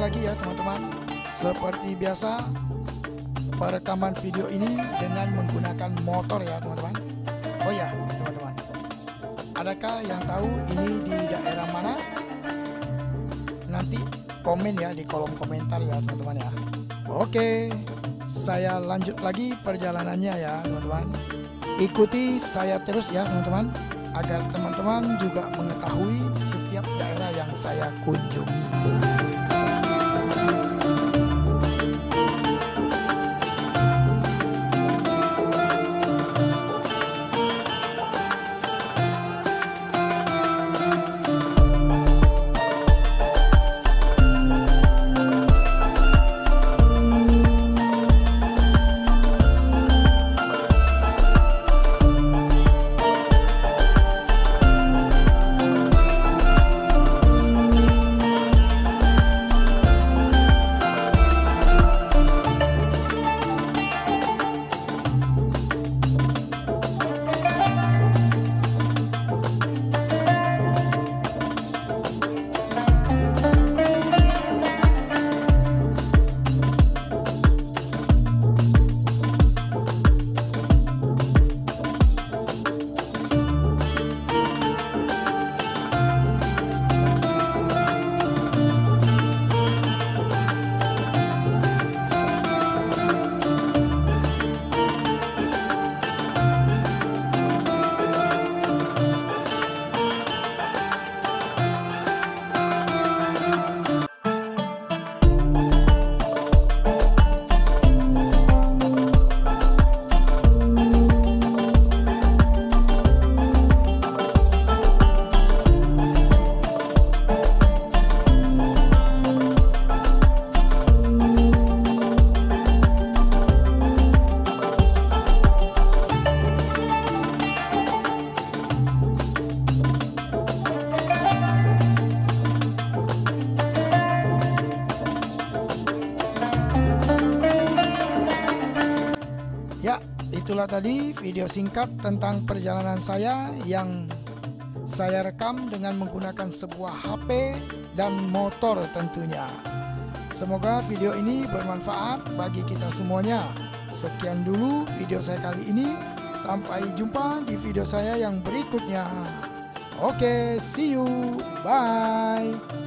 lagi ya teman-teman. Seperti biasa, perekaman video ini dengan menggunakan motor ya teman-teman. Oh ya teman-teman, adakah yang tahu ini di daerah mana? Nanti komen ya di kolom komentar ya teman-teman ya. Oke, saya lanjut lagi perjalanannya ya teman-teman. Ikuti saya terus ya teman-teman, agar teman-teman juga mengetahui setiap daerah yang saya kunjungi. Ya, itulah tadi video singkat tentang perjalanan saya yang saya rekam dengan menggunakan sebuah HP dan motor tentunya. Semoga video ini bermanfaat bagi kita semuanya. Sekian dulu video saya kali ini. Sampai jumpa di video saya yang berikutnya. Oke, see you. Bye.